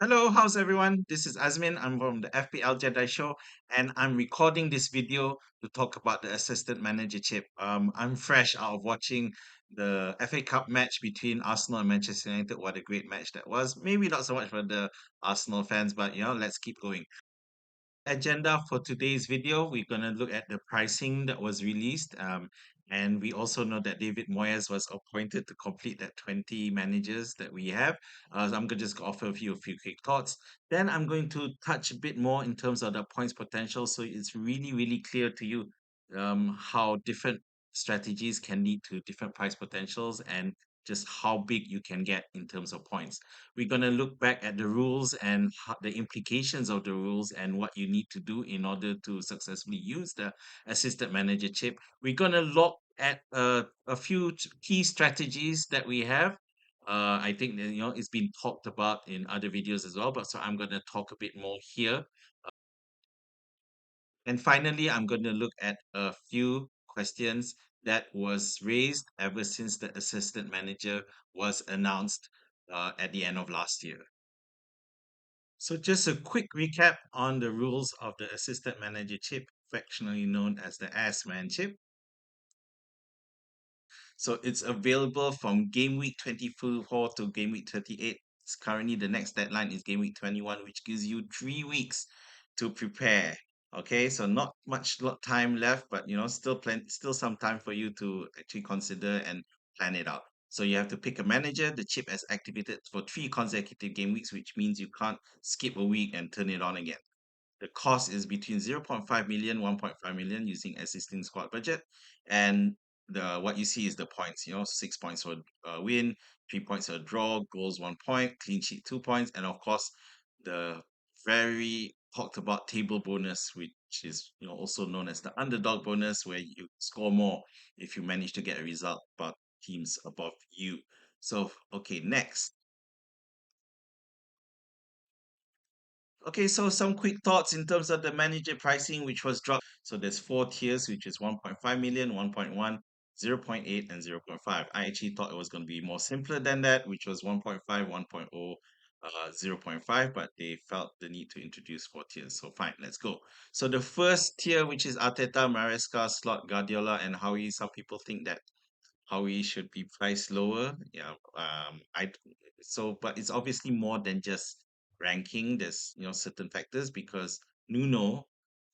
Hello, how's everyone? This is Azmin. I'm from the FPL Jedi Show, and I'm recording this video to talk about the assistant manager chip. I'm fresh out of watching the FA Cup match between Arsenal and Manchester United. What a great match that was. Maybe not so much for the Arsenal fans, but let's keep going. Agenda for today's video, we're going to look at the pricing that was released. And we also know that David Moyes was appointed to complete that 20 managers that we have. So I'm going to just offer a few quick thoughts. Then I'm going to touch a bit more in terms of the points potential. So it's really, really clear to you how different strategies can lead to different price potentials and just how big you can get in terms of points. We're going to look back at the rules and the implications of the rules and what you need to do in order to successfully use the assistant manager chip. We're going to look at a few key strategies that we have. I think that, it's been talked about in other videos as well, but so I'm going to talk a bit more here. And finally, I'm going to look at a few questions that was raised ever since the assistant manager was announced at the end of last year. So just a quick recap on the rules of the assistant manager chip, affectionately known as the ASMAN chip. So it's available from game week 24 to game week 38. It's currently the next deadline is game week 21, which gives you 3 weeks to prepare. Okay, so not much time left, but still some time for you to actually consider and plan it out. So you have to pick a manager. The chip has activated for 3 consecutive game weeks, which means you can't skip a week and turn it on again. The cost is between 0.5 million, 1.5 million using existing squad budget. And the what you see is the points, 6 points for win, 3 points for draw, goals 1 point, clean sheet 2 points, and of course the very talked about table bonus, which is also known as the underdog bonus, where you score more if you manage to get a result about teams above you. So okay, next. Okay, so some quick thoughts in terms of the manager pricing, which was dropped. So there's 4 tiers, which is 1.5 million, 1.1, 0.8, and 0.5. I actually thought it was going to be more simpler than that, which was 1.5, 1.0, 0.5, but they felt the need to introduce 4 tiers. So fine, let's go. So the first tier, which is Arteta, Maresca, Slot, Guardiola, and Howie. Some people think that Howie should be priced lower. Yeah. But it's obviously more than just ranking. There's certain factors because Nuno,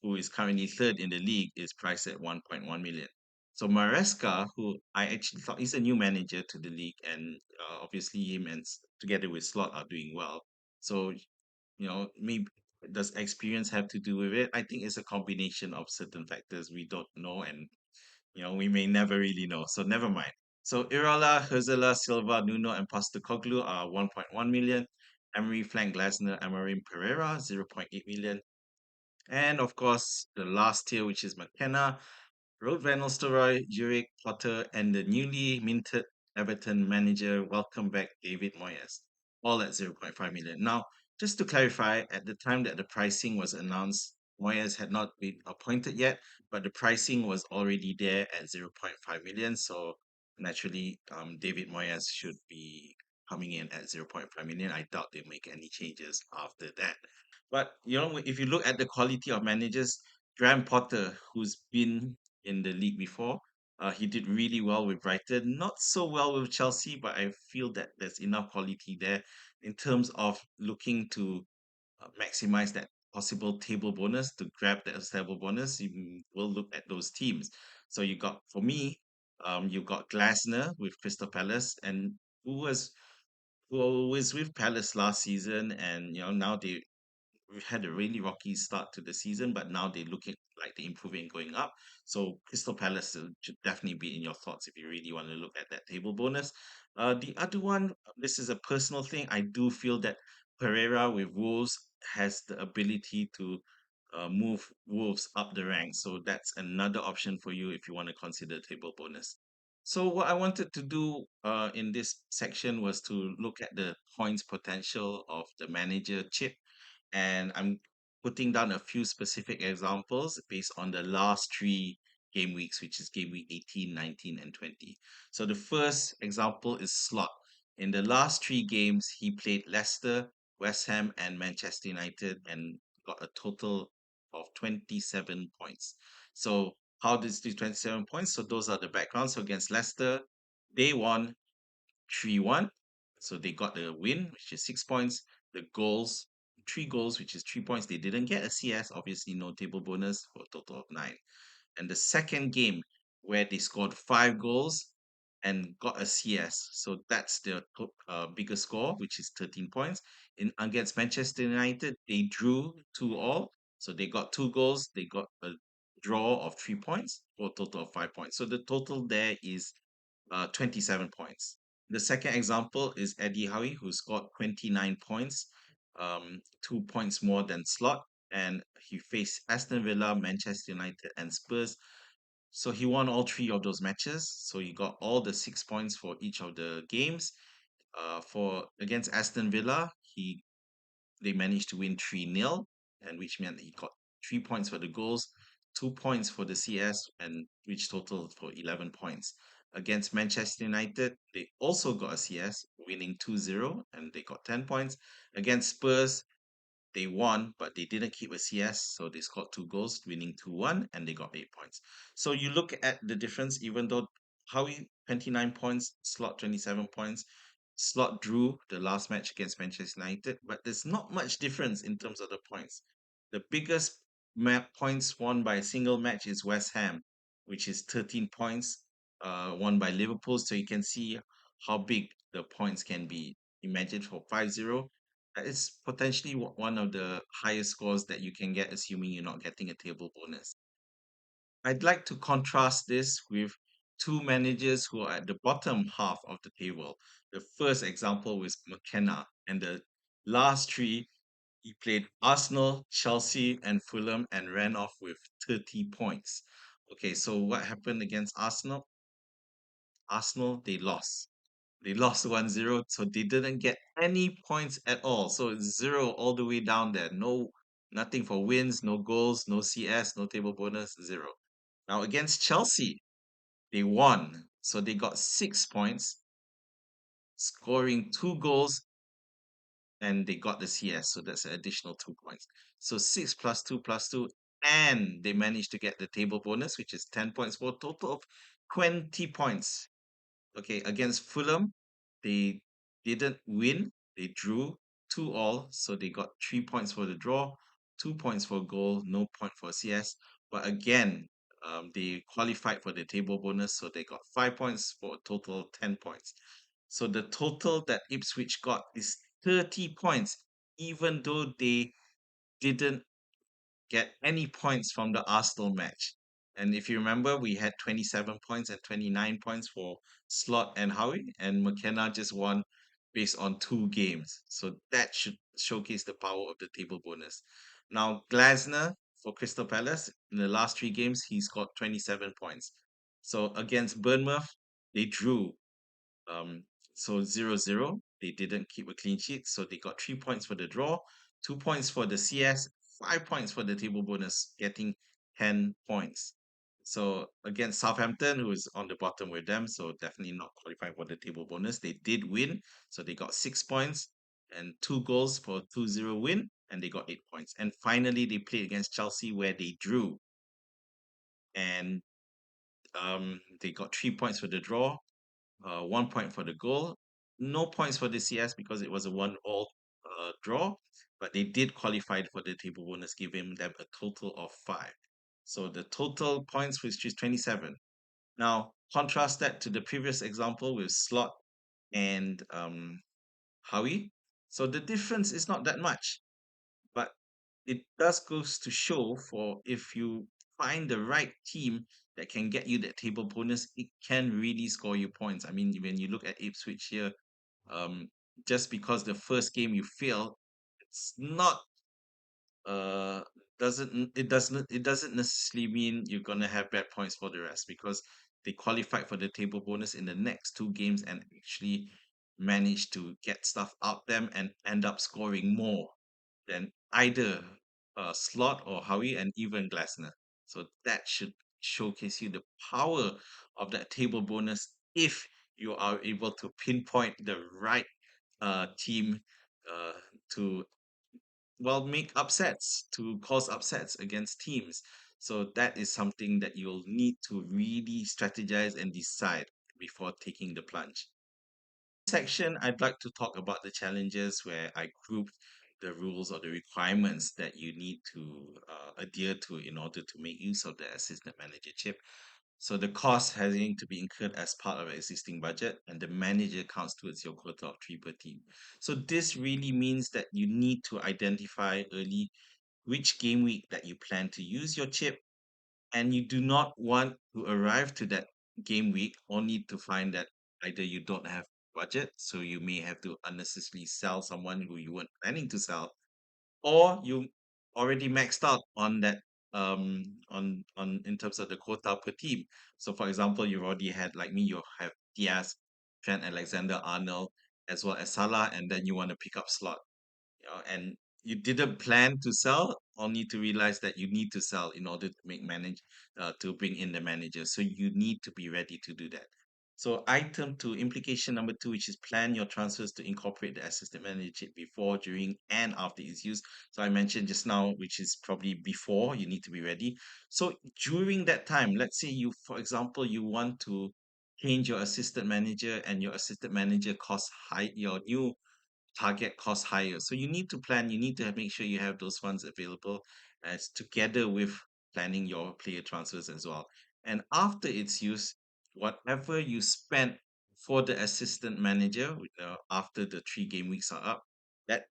who is currently third in the league, is priced at 1.1 million. So Maresca, who I actually thought is a new manager to the league, and obviously him and together with Slot are doing well. So maybe does experience have to do with it? I think it's a combination of certain factors we don't know, and we may never really know. So never mind. So Iraola, Herzela, Silva, Nuno, and Postecoglou are 1.1 million. Emery, Frank Glasner, Amarim Pereira, 0.8 million. And of course, the last tier, which is McKenna, Rode Van Nistelrooy, Jurek, Potter, and the newly minted Everton manager, welcome back David Moyes, all at 0.5 million. Now, just to clarify, at the time that the pricing was announced, Moyes had not been appointed yet, but the pricing was already there at 0.5 million. So naturally, David Moyes should be coming in at 0.5 million. I doubt they make any changes after that. But if you look at the quality of managers, Graham Potter, who's been in the league before. He did really well with Brighton, not so well with Chelsea, but I feel that there's enough quality there in terms of looking to maximize that possible table bonus to grab that table bonus. You will look at those teams. So you got for me, you got Glasner with Crystal Palace, and who was who was with Palace last season, and now we've had a really rocky start to the season, but now they're looking like they're improving, going up. So Crystal Palace should definitely be in your thoughts if you really want to look at that table bonus. The other one, this is a personal thing. I do feel that Pereira with Wolves has the ability to move Wolves up the ranks. So that's another option for you if you want to consider table bonus. So what I wanted to do in this section was to look at the points potential of the manager chip, and I'm putting down a few specific examples based on the last 3 game weeks, which is game week 18, 19, and 20. So the first example is Slot. In the last 3 games, he played Leicester, West Ham and Manchester United and got a total of 27 points. So how does these 27 points? So those are the backgrounds. So against Leicester, they won 3-1. So they got the win, which is 6 points. The goals, 3 goals, which is 3 points. They didn't get a CS, obviously no table bonus for a total of 9. And the second game where they scored 5 goals and got a CS. So that's the biggest score, which is 13 points. In against Manchester United, they drew 2-2. So they got 2 goals. They got a draw of 3 points for a total of 5 points. So the total there is 27 points. The second example is Eddie Howe, who scored 29 points, 2 points more than Slot, and he faced Aston Villa, Manchester United, and Spurs. So he won all 3 of those matches. So he got all the 6 points for each of the games. For against Aston Villa, they managed to win 3-0, and which meant he got 3 points for the goals, 2 points for the CS, and which totaled for 11 points. Against Manchester United, they also got a CS, winning 2-0, and they got 10 points. Against Spurs, they won, but they didn't keep a CS, so they scored 2 goals, winning 2-1, and they got 8 points. So you look at the difference, even though Howie 29 points, Slot 27 points, Slot drew the last match against Manchester United, but there's not much difference in terms of the points. The biggest points won by a single match is West Ham, which is 13 points won by Liverpool. So you can see how big the points can be. Imagine for 5-0, that is potentially one of the highest scores that you can get, assuming you're not getting a table bonus. I'd like to contrast this with two managers who are at the bottom half of the table. The first example was McKenna, and the last three, he played Arsenal, Chelsea, and Fulham and ran off with 30 points. Okay, so what happened against Arsenal? Arsenal, they lost. They lost 1-0, so they didn't get any points at all. So it's zero all the way down there. No, nothing for wins, no goals, no CS, no table bonus, zero. Now against Chelsea, they won. So they got 6 points, scoring 2 goals, and they got the CS. So that's an additional 2 points. So 6 plus 2 plus 2, and they managed to get the table bonus, which is 10 points for a total of 20 points. Okay, against Fulham, they didn't win. They drew 2-2, so they got 3 points for the draw, 2 points for goal, no point for CS. But again, they qualified for the table bonus, so they got 5 points for a total of 10 points. So the total that Ipswich got is 30 points, even though they didn't get any points from the Arsenal match. And if you remember, we had 27 points and 29 points for Slot and Howie, and McKenna just won based on 2 games. So that should showcase the power of the table bonus. Now, Glasner for Crystal Palace, in the last 3 games, he's got 27 points. So against Bournemouth, they drew um, so 0-0. They didn't keep a clean sheet, so they got 3 points for the draw, 2 points for the CS, 5 points for the table bonus, getting 10 points. So against Southampton, who is on the bottom with them, so definitely not qualifying for the table bonus. They did win, so they got 6 points and 2 goals for a 2-0 win, and they got 8 points. And finally, they played against Chelsea where they drew, and they got 3 points for the draw, 1 point for the goal. No points for the CS because it was a 1-all draw, but they did qualify for the table bonus, giving them a total of 5. So the total points was just 27. Now, contrast that to the previous example with Slot and Howie. So the difference is not that much, but it does goes to show for if you find the right team that can get you that table bonus, it can really score you points. I mean, when you look at Ipswich here, um, just because the first game you fail, it's not uh it doesn't necessarily mean you're gonna have bad points for the rest because they qualified for the table bonus in the next 2 games and actually managed to get stuff out them and end up scoring more than either Slot or Howie and even Glasner. So that should showcase you the power of that table bonus if you are able to pinpoint the right team uh, to make upsets, to cause upsets against teams. So that is something that you'll need to really strategize and decide before taking the plunge. Section, I'd like to talk about the challenges where I grouped the rules or the requirements that you need to adhere to in order to make use of the assistant manager chip. So the cost having to be incurred as part of an existing budget, and the manager counts towards your quota of three per team. So this really means that you need to identify early which game week that you plan to use your chip, and you do not want to arrive to that game week only to find that either you don't have budget, so you may have to unnecessarily sell someone who you weren't planning to sell, or you already maxed out on that on in terms of the quota per team. So for example, you already had, like me, you have Diaz, Trent Alexander-Arnold, as well as Salah, and then you want to pick up slot, and you didn't plan to sell, only to realize that you need to sell in order to to bring in the manager. So you need to be ready to do that. So item two, implication number two, which is plan your transfers to incorporate the assistant manager before, during, and after its use. So I mentioned just now, which is probably before you need to be ready. So during that time, let's say you, for example, you want to change your assistant manager, and your assistant manager costs high, your new target cost higher. So you need to plan, you need to make sure you have those funds available, as together with planning your player transfers as well. And after its use, whatever you spent for the assistant manager, after the 3 game weeks are up, that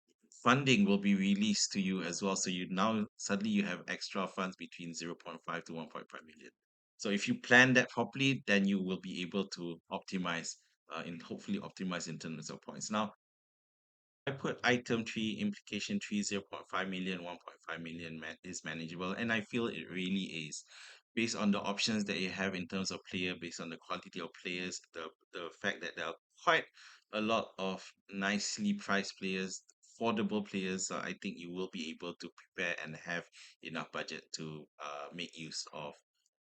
funding will be released to you as well. So you now suddenly you have extra funds between zero point 0.5 to 1.5 million. So if you plan that properly, then you will be able to optimize, in hopefully optimize in terms of points. Now, I put item three, implication three, 0.5 million, 1.5 million is manageable. And I feel it really is. Based on the options that you have in terms of player, based on the quality of players, the fact that there are quite a lot of nicely priced players, affordable players, I think you will be able to prepare and have enough budget to make use of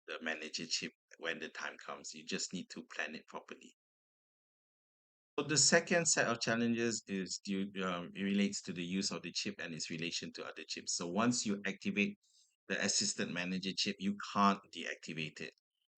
the manager chip when the time comes. You just need to plan it properly. So the second set of challenges is it relates to the use of the chip and its relation to other chips. So once you activate the assistant manager chip, you can't deactivate it.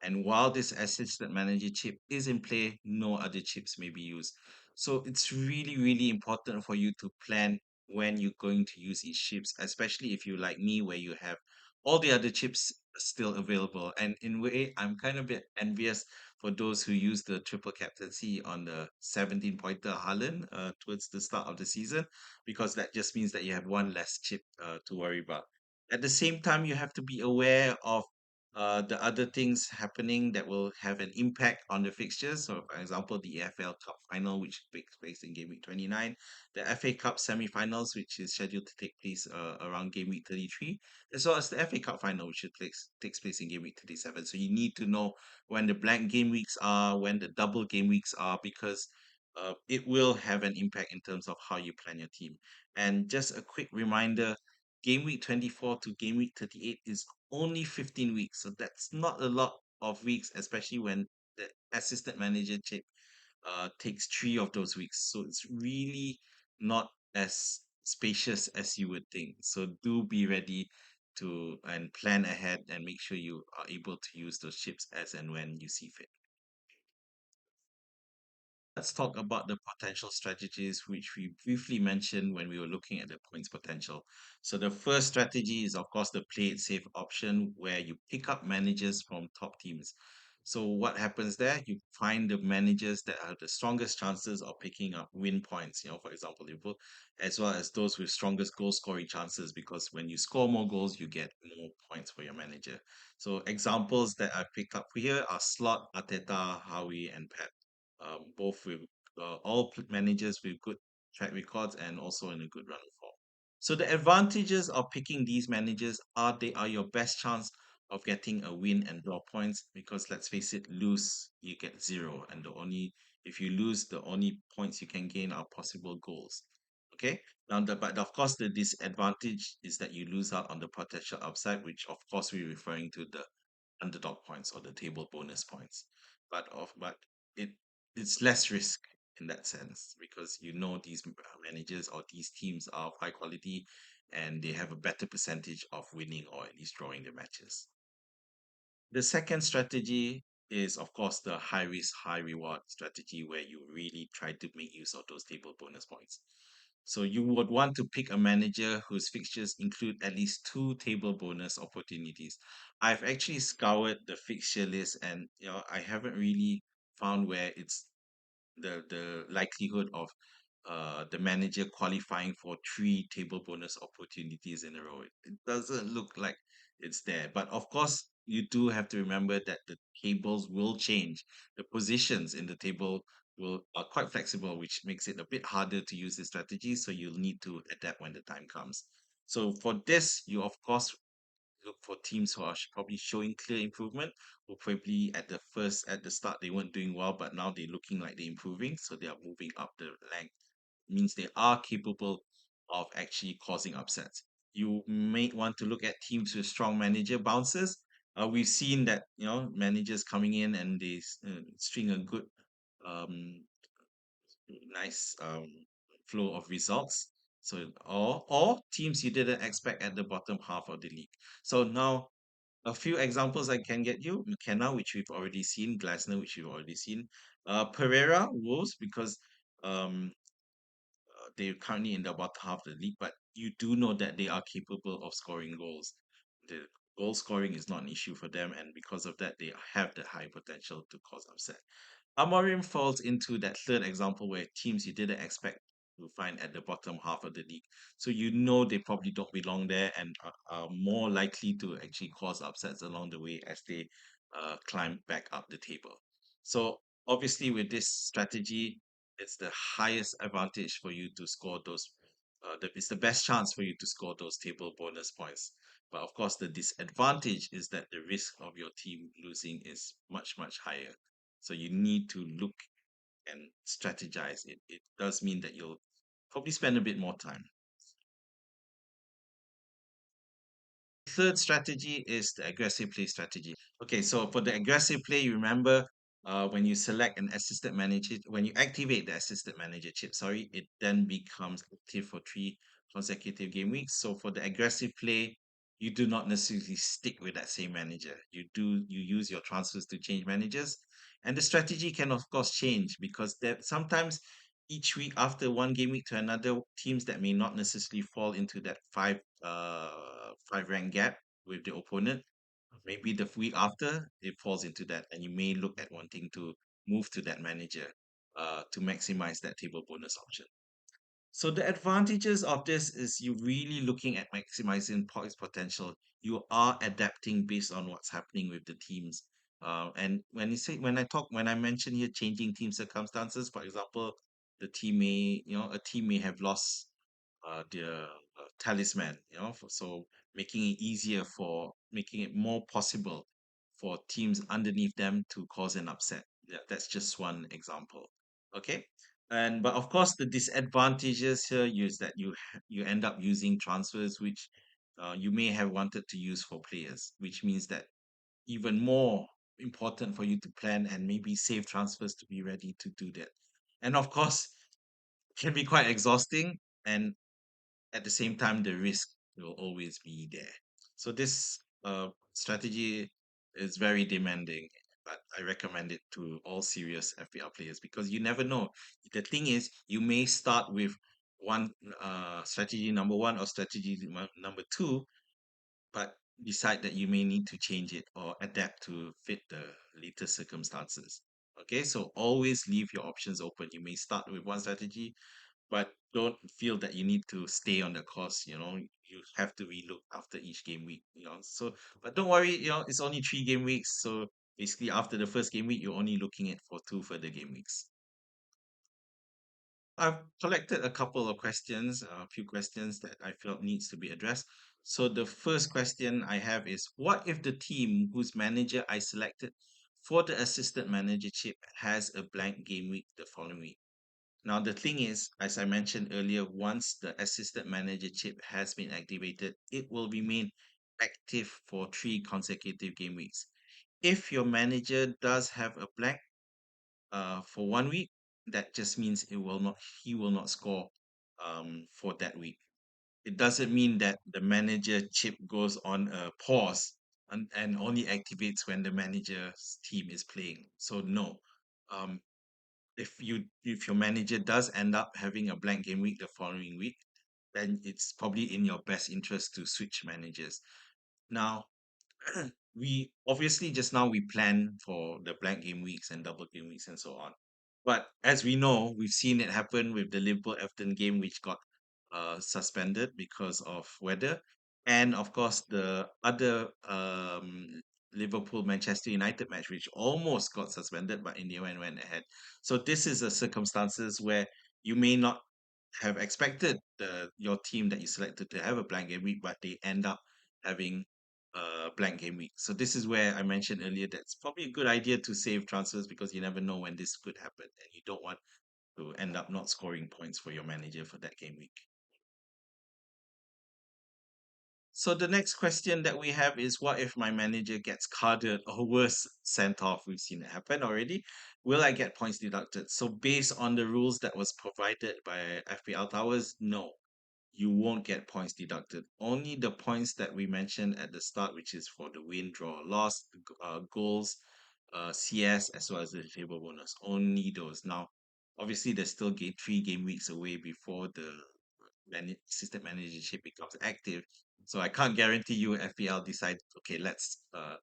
And while this assistant manager chip is in play, no other chips may be used. So it's really, really important for you to plan when you're going to use each chips, especially if you like me, where you have all the other chips still available. And in a way, I'm kind of a bit envious for those who use the triple captaincy on the 17 pointer Haaland towards the start of the season, because that just means that you have one less chip to worry about. At the same time, you have to be aware of the other things happening that will have an impact on the fixtures. So, for example, the EFL Cup final, which takes place in game week 29, the FA Cup semi-finals, which is scheduled to take place around game week 33, as well as the FA Cup final, which takes place in game week 37. So you need to know when the blank game weeks are, when the double game weeks are, because it will have an impact in terms of how you plan your team. And just a quick reminder, game week 24 to game week 38 is only 15 weeks. So that's not a lot of weeks, especially when the assistant manager takes 3 of those weeks. So it's really not as spacious as you would think. So do be ready to and plan ahead and make sure you are able to use those chips as and when you see fit. Let's talk about the potential strategies which we briefly mentioned when we were looking at the points potential. So the first strategy is, of course, the play it safe option, where you pick up managers from top teams. So what happens there? You find the managers that have the strongest chances of picking up win points, for example, Liverpool, as well as those with strongest goal scoring chances, because when you score more goals, you get more points for your manager. So examples that I picked up here are Slot, Arteta, Howie, and Pep, both with managers with good track records and also in a good run of form. So the advantages of picking these managers are they are your best chance of getting a win and draw points, because let's face it, lose you get zero, and the only if you lose, the only points you can gain are possible goals. Okay. Now, but of course, the disadvantage is that you lose out on the potential upside, which of course we're referring to the underdog points or the table bonus points. But it it's less risk in that sense, because you know these managers or these teams are of high quality and they have a better percentage of winning or at least drawing the matches. The second strategy is, of course, the high risk, high reward strategy where you really try to make use of those table bonus points. So you would want to pick a manager whose fixtures include at least two table bonus opportunities. I've actually scoured the fixture list and I haven't really found where it's the likelihood of the manager qualifying for three table bonus opportunities in a row. It doesn't look like it's there. But of course, you do have to remember that the tables will change. The positions in the table will are quite flexible, which makes it a bit harder to use the strategy. So you'll need to adapt when the time comes. So for this, you of course look for teams who are probably showing clear improvement, who probably at the start they weren't doing well, but now they're looking like they're improving, so they are moving up the rank. Means they are capable of actually causing upsets. You may want to look at teams with strong manager bounces. We've seen that managers coming in and they string a good um, nice flow of results. So or teams you didn't expect at the bottom half of the league. So now a few examples I can get you: McKenna, which we've already seen; Glasner, which we've already seen; Pereira, Wolves, because um, they're currently in the bottom half of the league, but you do know that they are capable of scoring goals. The goal scoring is not an issue for them, and because of that, they have the high potential to cause upset. Amorim falls into that third example where teams you didn't expect to find at the bottom half of the league. So you know they probably don't belong there and are more likely to actually cause upsets along the way as they climb back up the table. So obviously with this strategy, it's the highest advantage for you to score those. It's the best chance for you to score those table bonus points. But of course, the disadvantage is that the risk of your team losing is much, much higher. So you need to look and strategize. It does mean that you'll probably spend a bit more time. Third strategy is the aggressive play strategy. Okay, so for the aggressive play, you remember when you select an assistant manager, when you activate the assistant manager chip, sorry, it then becomes active for three consecutive game weeks. So for the aggressive play, you do not necessarily stick with that same manager. You use your transfers to change managers. And the strategy can of course change because there sometimes each week after one game week to another, teams that may not necessarily fall into that five rank gap with the opponent, maybe the week after it falls into that, and you may look at wanting to move to that manager to maximize that table bonus option. So the advantages of this is you really looking at maximizing points potential. You are adapting based on what's happening with the teams. And when I mention here changing team circumstances, for example, a team may have lost their talisman, so making it more possible for teams underneath them to cause an upset. Yeah, that's just one example. Okay. And but of course, the disadvantages here is that you end up using transfers which you may have wanted to use for players, which means that even more important for you to plan and maybe save transfers to be ready to do that. And of course, can be quite exhausting, and at the same time, the risk will always be there. So this strategy is very demanding, but I recommend it to all serious FPL players because you never know. The thing is, you may start with one strategy number one or strategy number two, but decide that you may need to change it or adapt to fit the latest circumstances. Okay, so always leave your options open. You may start with one strategy, but don't feel that you need to stay on the course. You have to relook after each game week. So, but don't worry. It's only 3 game weeks. So basically, after the first game week, you're only looking at for two further game weeks. I've collected a couple of questions, a few questions that I felt needs to be addressed. So the first question I have is, what if the team whose manager I selected for the assistant managership has a blank game week the following week? Now, the thing is, as I mentioned earlier, once the assistant manager chip has been activated, it will remain active for three consecutive game weeks. If your manager does have a blank for one week, that just means it will not he will not score for that week. It doesn't mean that the manager chip goes on a pause and only activates when the manager's team is playing. So no. Um, if your manager does end up having a blank game week the following week, then it's probably in your best interest to switch managers. Now, we obviously just now we plan for the blank game weeks and double game weeks and so on. But as we know, we've seen it happen with the Liverpool Everton game, which got suspended because of weather, and of course the other Liverpool Manchester United match, which almost got suspended, but in the end went ahead. So this is a circumstances where you may not have expected your team that you selected to have a blank game week, but they end up having a blank game week. So this is where I mentioned earlier that it's probably a good idea to save transfers because you never know when this could happen, and you don't want to end up not scoring points for your manager for that game week. So the next question that we have is, what if my manager gets carded or worse, sent off? We've seen it happen already. Will I get points deducted? So based on the rules that was provided by FPL Towers, no, you won't get points deducted. Only the points that we mentioned at the start, which is for the win, draw, loss, goals, CS, as well as the table bonus. Only those. Now, obviously, there's still 3 game weeks away before the system managership becomes active. So I can't guarantee you FPL decide, okay, let's um,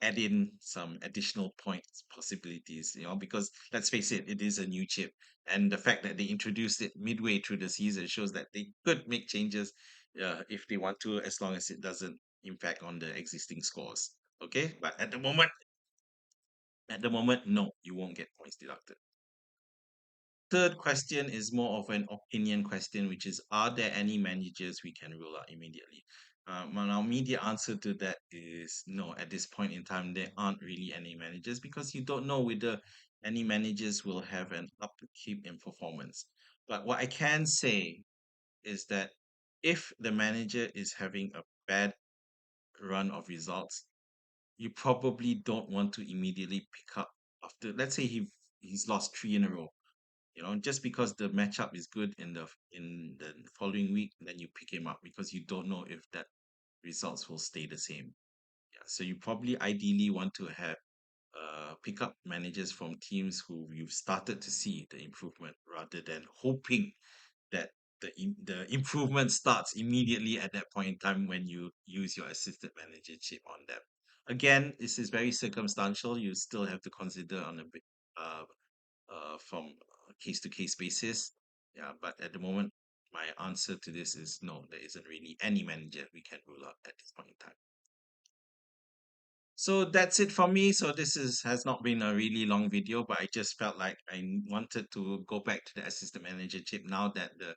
add in some additional points possibilities, because let's face it, it is a new chip. And the fact that they introduced it midway through the season shows that they could make changes if they want to, as long as it doesn't impact on the existing scores. Okay, but at the moment, no, you won't get points deducted. Third question is more of an opinion question, which is, are there any managers we can rule out immediately? My immediate answer to that is no. At this point in time, there aren't really any managers because you don't know whether any managers will have an upkeep in performance. But what I can say is that if the manager is having a bad run of results, you probably don't want to immediately pick up after, let's say he's lost 3 in a row. Just because the matchup is good in the following week, then you pick him up because you don't know if that results will stay the same. Yeah, so you probably ideally want to have pick up managers from teams who you've started to see the improvement rather than hoping that the improvement starts immediately at that point in time when you use your assistant manager chip on them. Again, this is very circumstantial. You still have to consider on a bit uh, from a case to case basis. Yeah, but at the moment, my answer to this is no, there isn't really any manager we can rule out at this point in time. So that's it for me. So this is has not been a really long video, but I just felt like I wanted to go back to the assistant manager chip now that the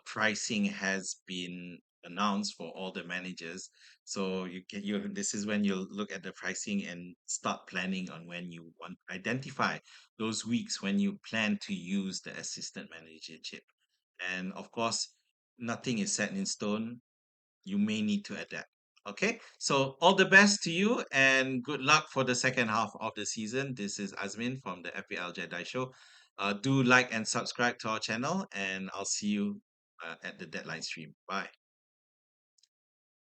pricing has been announced for all the managers. So this is when you look at the pricing and start planning on when you want identify those weeks when you plan to use the assistant manager chip. And of course, nothing is set in stone. You may need to adapt. Okay, so all the best to you and good luck for the second half of the season. This is Azmin from the FPL Jedi Show. Do like and subscribe to our channel, and I'll see you at the deadline stream. Bye.